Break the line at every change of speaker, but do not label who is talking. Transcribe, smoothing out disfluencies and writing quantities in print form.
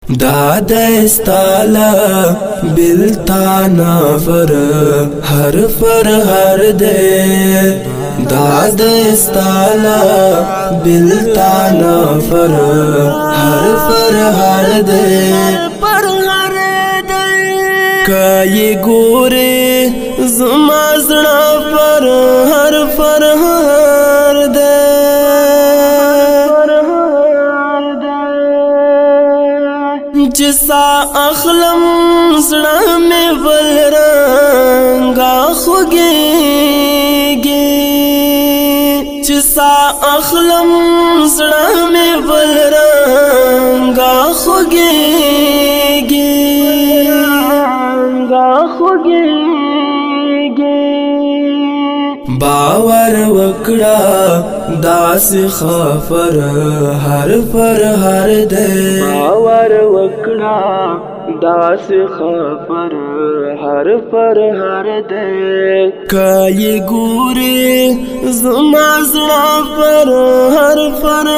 داد استالا بلتانا فر هر دے داد استالا بلتانا فر ہر دے کئی گورے زما زڑا پر ہر دے جسا اخلم زڑا میں ولرنگا خوگے گی جسا اخلم زڑا میں ولرنگا خوگے گی باور وکڑا داس خفر ہر دے باور وکڑا داس خفر ہر دے کئی گورے زما زڑا پر